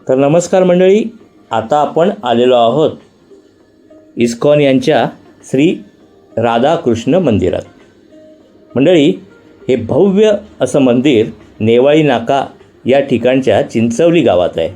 तर नमस्कार मंडळी, आता आपण आलेलो आहोत इस्कॉन यांच्या श्री राधाकृष्ण मंदिरात. मंडळी, हे भव्य असं मंदिर नेवाळी नाका या ठिकाणच्या चिंचवली गावात आहे.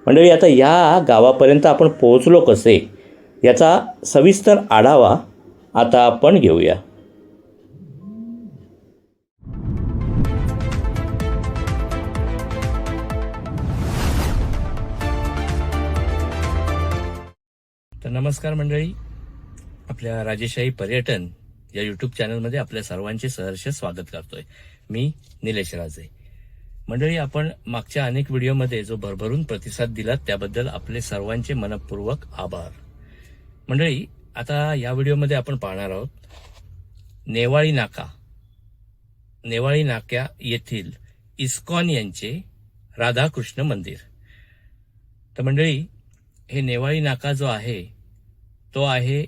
मंडळी, आता या गावापर्यंत आपण पोहोचलो कसे याचा सविस्तर आढावा आता आपण घेऊया. तर नमस्कार मंडळी, आपल्या राजेशाही पर्यटन या यूट्यूब चॅनलमध्ये आपल्या सर्वांचे सहर्ष स्वागत करतोय. मी निलेश राजे. मंडळी, आपण मागच्या अनेक व्हिडिओमध्ये जो भरभरून प्रतिसाद दिलात त्याबद्दल आपले सर्वांचे मनपूर्वक आभार. मंडळी, आता या व्हिडिओमध्ये आपण पाहणार आहोत नेवाळी नाका येथील इस्कॉन यांचे राधाकृष्ण मंदिर. तर मंडळी, हे नेवाळी नाका जो आहे तो आहे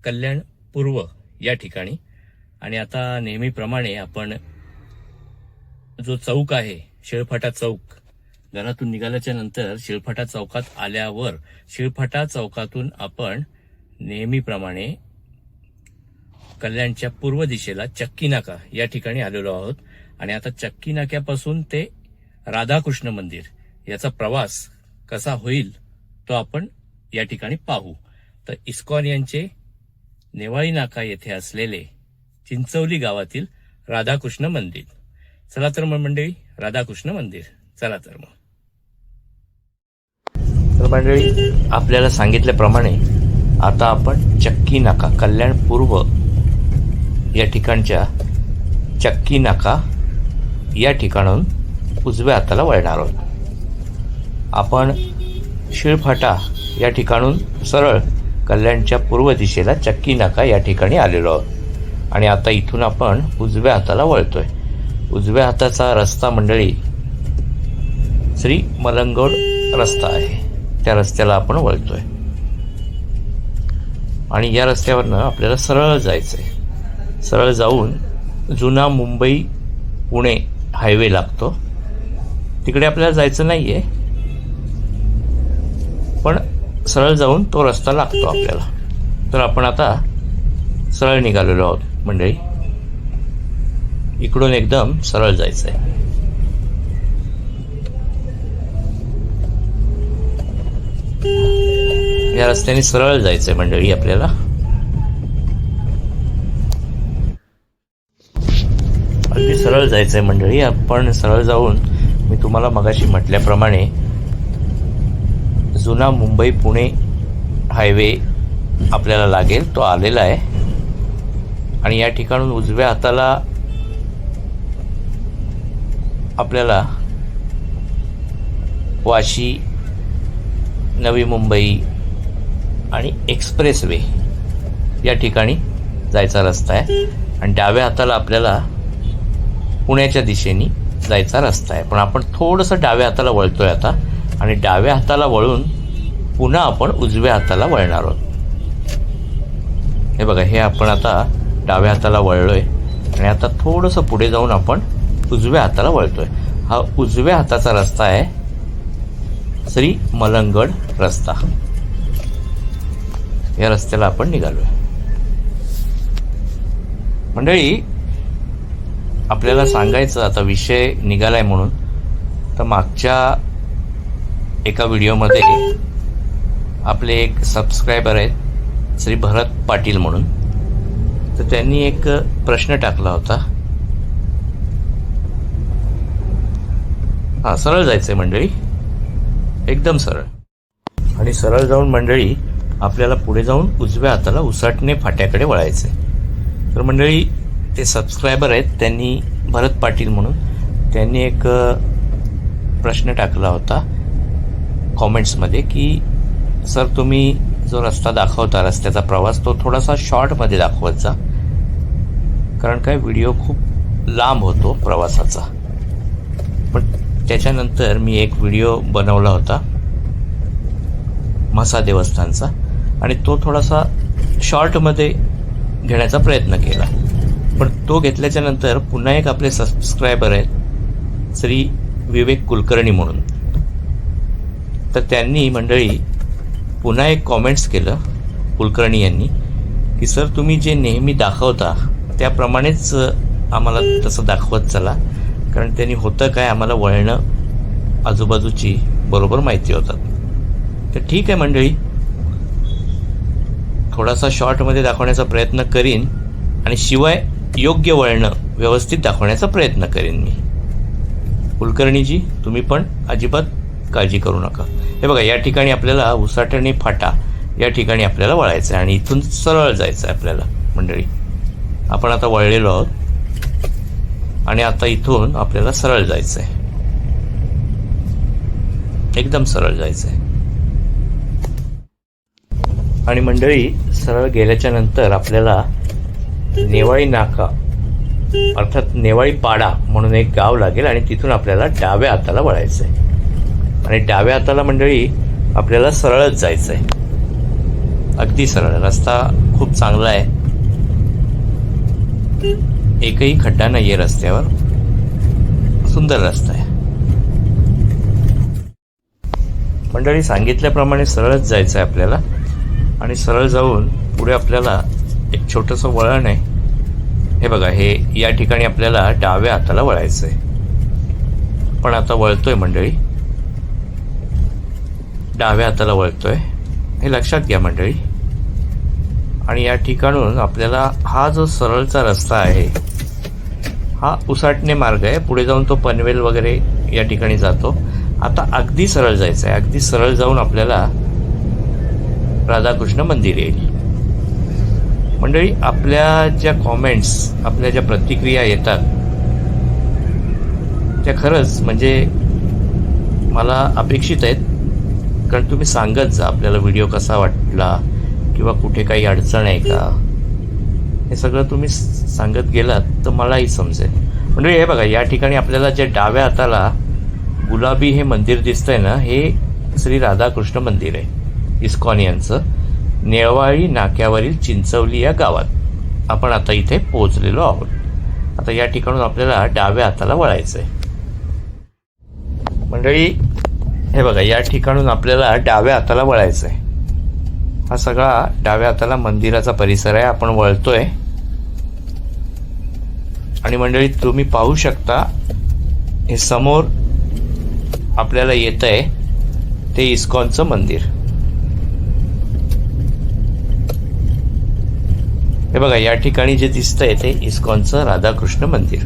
कल्याण पूर्व या ठिकाणी. आणि आता नेहमीप्रमाणे आपण जो चौक आहे शिळफाटा चौक, घरातून निघाल्याच्या नंतर शिळफाटा चौकात आल्यावर शिळफाटा चौकातून आपण नेहमीप्रमाणे कल्याणच्या पूर्व दिशेला चक्की नाका या ठिकाणी आलेलो आहोत. आणि आता चक्की नाक्यापासून ते राधाकृष्ण मंदिर याचा प्रवास कसा होईल तो आपण या ठिकाणी पाहू. तर इस्कॉन यांचे नेवाळी नाका येथे असलेले चिंचवली गावातील राधाकृष्ण मंदिर. चला तर मग मंडळी, राधाकृष्ण मंदिर चला तर मग. तर मंडळी, आपल्याला सांगितल्याप्रमाणे आता आपण चक्की नाका, कल्याण पूर्व या ठिकाणच्या चक्की नाका या ठिकाणाहून उजव्या हाताला वळणार आहोत. आपण शिळफाटा या ठिकाणून सरळ कल्याणच्या पूर्व दिशेला चक्की नाका या ठिकाणी आलेलो आहोत. आणि आता इथून आपण उजव्या हाताला वळतोय. उजव्या हाताचा रस्ता मंडळी श्री मलंगड रस्ता आहे, त्या रस्त्याला आपण वळतोय. आणि या रस्त्यावरनं आपल्याला सरळ जायचंय. सरळ जाऊन जुना मुंबई पुणे हायवे लागतो, तिकडे आपल्याला जायचं नाहीये, पण सरळ जाऊन तो रस्ता लागतो आपल्याला. तर आपण आता सरळ निघालेलो आहोत मंडळी. इकडून एकदम सरळ जायचंय. या रस्त्याने सरळ जायचंय मंडळी आपल्याला. अगदी सरळ जायचंय मंडळी. आपण सरळ जाऊन मी तुम्हाला मगाशी म्हटल्याप्रमाणे जुना मुंबई पुणे हायवे आपल्याला लागेल, तो आलेला आहे. आणि या ठिकाणून उजव्या हाताला आपल्याला वाशी, नवी मुंबई आणि एक्सप्रेस वे या ठिकाणी जायचा रस्ता आहे. आणि डाव्या हाताला आपल्याला पुण्याच्या दिशेने जायचा रस्ता आहे. पण आपण थोडंसं डाव्या हाताला वळतोय आता. आणि डाव्या हाताला वळून पुन्हा आपण उजव्या हाताला वळणार आहोत. हे बघा, हे आपण आता डाव्या हाताला वळलोय आणि आता थोडंसं पुढे जाऊन आपण उजव्या हाताला वळतोय. हा उजव्या हाताचा रस्ता आहे श्री मलंगड रस्ता. या रस्त्याला आपण निघालोय मंडळी. आपल्याला सांगायचं आता विषय निघालाय म्हणून, तर मागच्या एका व्हिडिओमध्ये आपले एक सबस्क्रायबर आहेत श्री भरत पाटील म्हणून, तर त्यांनी एक प्रश्न टाकला होता. सरळ जायचंय मंडळी, एकदम सरळ. आणि सरळ जाऊन मंडळी आपल्याला पुढे जाऊन उजव्या हाताला उसाटणे फाट्याकडे वळायचंय. तर मंडळी, ते सबस्क्रायबर आहेत त्यांनी, भरत पाटील म्हणून, त्यांनी एक प्रश्न टाकला होता कॉमेंट्समध्ये की सर, तुम्ही जो रस्ता दाखवता, रस्त्याचा प्रवास, तो थोडासा शॉर्टमध्ये दाखवत जा, कारण काय व्हिडिओ खूप लांब होतो प्रवासाचा. पण त्याच्यानंतर मी एक व्हिडिओ बनवला होता म्हसा देवस्थानचा, आणि तो थोडासा शॉर्टमध्ये घेण्याचा प्रयत्न केला. पण तो घेतल्याच्या नंतर पुन्हा एक आपले सबस्क्रायबर आहेत श्री विवेक कुलकर्णी म्हणून, तर त्यांनी मंडळी पुन्हा एक कॉमेंट्स केलं कुलकर्णी यांनी की सर तुम्ही जे नेहमी दाखवता त्याप्रमाणेच आम्हाला तसं दाखवत चला, कारण त्यांनी होतं काय आम्हाला वळणं आजूबाजूची बरोबर माहिती होतात. तर ठीक आहे मंडळी, थोडासा शॉर्टमध्ये दाखवण्याचा प्रयत्न करीन आणि शिवाय योग्य वळणं व्यवस्थित दाखवण्याचा प्रयत्न करीन मी. कुलकर्णीजी तुम्ही पण अजिबात काळजी करू नका. हे बघा, या ठिकाणी आपल्याला उसाटणे फाटा या ठिकाणी आपल्याला वळायचं आहे आणि इथून सरळ जायचं आहे आपल्याला मंडळी. आपण आता वळलेलो आहोत आणि आता इथून आपल्याला सरळ जायचं आहे, एकदम सरळ जायचं आहे. आणि मंडळी सरळ गेल्याच्या नंतर आपल्याला नेवाळी नाका अर्थात नेवाळी पाडा म्हणून एक गाव लागेल आणि तिथून आपल्याला डाव्या हाताला वळायचं आहे. आणि डाव्या हाताला मंडळी आपल्याला सरळच जायचं आहे, अगदी सरळ. रस्ता खूप चांगला आहे, एकही खड्डा नाही आहे रस्त्यावर, सुंदर रस्ता आहे मंडळी. सांगितल्याप्रमाणे सरळच जायचं आहे आपल्याला आणि सरळ जाऊन पुढे आपल्याला एक छोटंसं वळण आहे. हे बघा, हे या ठिकाणी आपल्याला डाव्या हाताला वळायचं आहे. पण आता वळतोय मंडळी, डाव्या हाताला वळतोय, हे लक्षात घ्या मंडळी. आणि या ठिकाणून आपल्याला हा जो सरळचा रस्ता आहे हा उसाटणे मार्ग आहे, पुढे जाऊन तो पनवेल वगैरे या ठिकाणी जातो. आता अगदी सरळ जायचं आहे, अगदी सरळ जाऊन आपल्याला राधाकृष्ण मंदिर येईल. मंडळी, आपल्या ज्या कॉमेंट्स, आपल्या ज्या प्रतिक्रिया येतात त्या खरंच म्हणजे मला अपेक्षित आहेत, कारण तुम्ही सांगत जा आपल्याला व्हिडिओ कसा वाटला किंवा कुठे काही अडचण आहे का, हे सगळं तुम्ही सांगत गेलात तर मलाही समजेल. म्हणजे हे बघा, या ठिकाणी आपल्याला जे डाव्या हाताला गुलाबी हे मंदिर दिसतंय ना, हे श्री राधाकृष्ण मंदिर आहे इस्कॉन यांचं, नेवाळी नाक्यावरील चिंचवली या गावात. आपण आता इथे पोहोचलेलो आहोत. आता या ठिकाणून आपल्याला डाव्या हाताला वळायचं आहे मंडळी. हे बघा, या ठिकाणून आपल्याला डाव्या हाताला वळायचं आहे. हा सगळा डाव्या हाताला मंदिराचा परिसर आहे, आपण वळतोय. आणि मंडळी तुम्ही पाहू शकता, हे समोर आपल्याला येत आहे ते इस्कॉनचं मंदिर. हे बघा, या ठिकाणी जे दिसतंय ते इस्कॉनचं राधाकृष्ण मंदिर.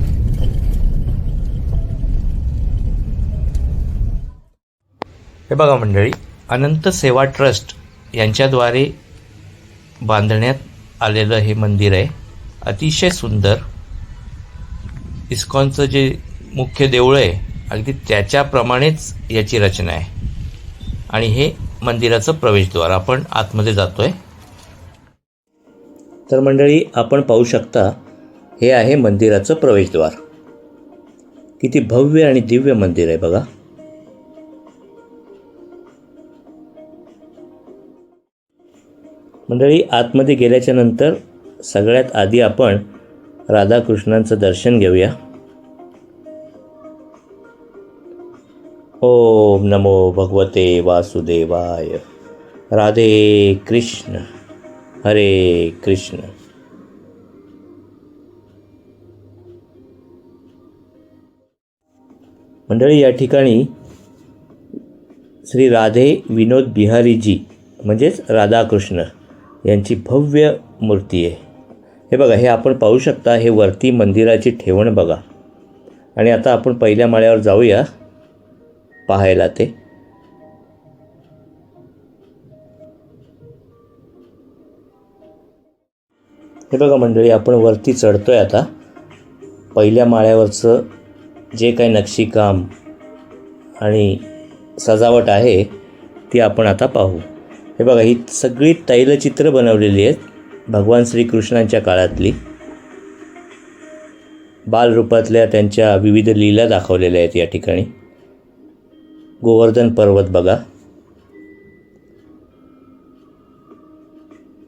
हे बघा मंडळी, अनंत सेवा ट्रस्ट यांच्याद्वारे बांधण्यात आलेलं हे मंदिर आहे, अतिशय सुंदर. इस्कॉनचं जे मुख्य देऊळ आहे अगदी त्याच्याप्रमाणेच याची रचना आहे. आणि हे मंदिराचं प्रवेशद्वार. आपण आतमध्ये जातोय. तर मंडळी, आपण पाहू शकता हे आहे मंदिराचं प्रवेशद्वार. किती भव्य आणि दिव्य मंदिर आहे बघा. मंडळी, आतमध्ये गेल्याच्या नंतर सगळ्यात आधी आपण राधाकृष्णांचं दर्शन घेऊया. ओम नमो भगवते वासुदेवाय. राधे कृष्ण हरे कृष्ण. मंडळी, या ठिकाणी श्री राधे विनोद बिहारीजी म्हणजेच राधाकृष्ण यांची भव्य मूर्ती आहे. हे बघा, हे आपण पाहू शकता. हे वरती मंदिराची ठेवण बघा. आणि आता आपण पहिल्या माळ्यावर जाऊया पाहायला ते. हे बघा मंडळी, आपण वरती चढतोय आता. पहिल्या माळ्यावरचं जे काही नक्षीकाम आणि सजावट आहे ती आपण आता पाहू. हे बघा, ही सगळी तैलचित्र बनवलेली आहेत भगवान श्रीकृष्णांच्या काळातली. बालरूपातल्या त्यांच्या विविध लीला दाखवलेल्या आहेत या ठिकाणी. गोवर्धन पर्वत बघा.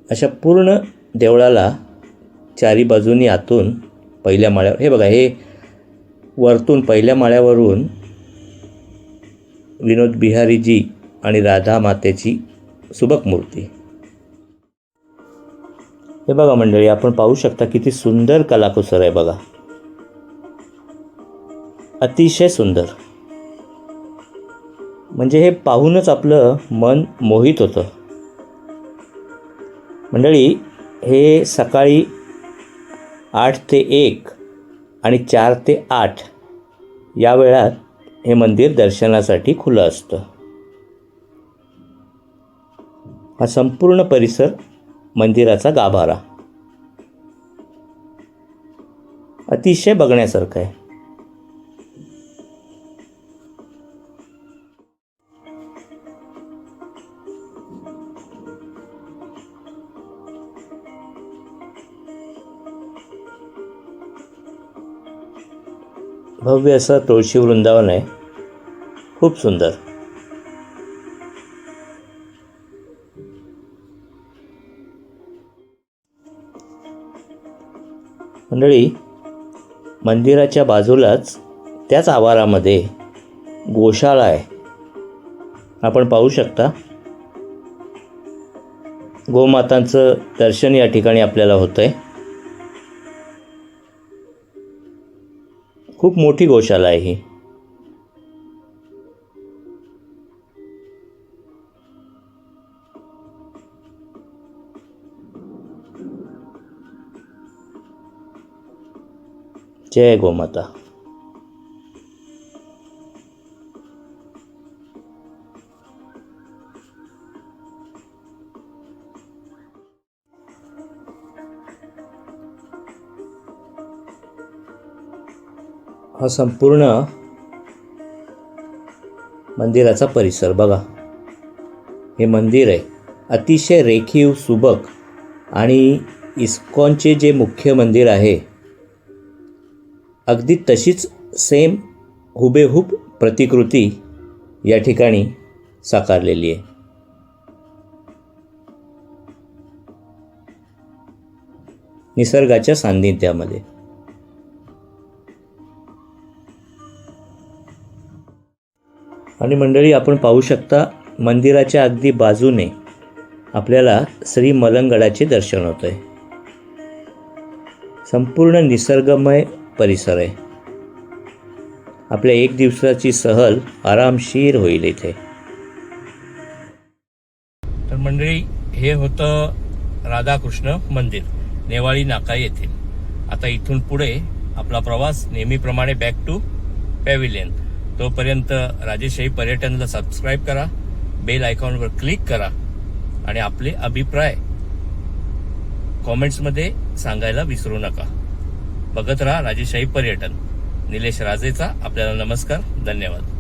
अशा पूर्ण देवळाला चारी बाजूनी आतून पहिल्या माळ्यावर हे बघा, हे वरतून पहिल्या माळ्यावरून विनोद बिहारीजी आणि राधा मातेची सुबक मूर्ती. हे बघा मंडळी, आपण पाहू शकता किती सुंदर कलाकुसर आहे बघा, अतिशय सुंदर. म्हणजे हे पाहूनच आपलं मन मोहित होतं. मंडळी, हे सकाळी 8 ते 1 आणि 4 ते 8 या वेळात हे मंदिर दर्शनासाठी खुलं असतं. हा संपूर्ण परिसर मंदिराचा गाभारा अतिशय बघण्यासारखा आहे. भव्य असं तुळशी वृंदावन आहे, खूप सुंदर. मंडळी, मंदिराच्या बाजूलाच त्याच आवारामध्ये गोशाळा आहे. आपण पाहू शकता गोमातांचं दर्शन या ठिकाणी आपल्याला होतंय. खूप मोठी गोशाळा आहे ही. जय गोमाता. हा संपूर्ण मंदिराचा परिसर बघा. हे मंदिर आहे अतिशय रेखीव, सुबक आणि इस्कॉनचे जे मुख्य मंदिर आहे अगदी तशीच सेम हुबेहूब प्रतिकृती या ठिकाणी साकारलेली आहे. निसर्गाच्या सान्निध्यामध्ये. आणि मंडळी, आपण पाहू शकता मंदिराच्या अगदी बाजूने आपल्याला श्री मलंगडाचे दर्शन होत आहे. संपूर्ण निसर्गमय परिसर आहे. आपल्या 1 दिवसाची सहल आरामशीर होईल इथे. तर मंडळी, हे होतं राधाकृष्ण मंदिर, नेवाळी नाका येथे. आता इथून पुढे आपला प्रवास नेहमीप्रमाणे बॅक टू पॅव्हिलियन. तोपर्यंत राजेशाही पर्यटनला सबस्क्राईब करा, बेल आयकॉनवर क्लिक करा आणि आपले अभिप्राय कॉमेंट्समध्ये सांगायला विसरू नका. बघत राहा राजेशाही पर्यटन. निलेश राजेचा आपल्याला नमस्कार. धन्यवाद.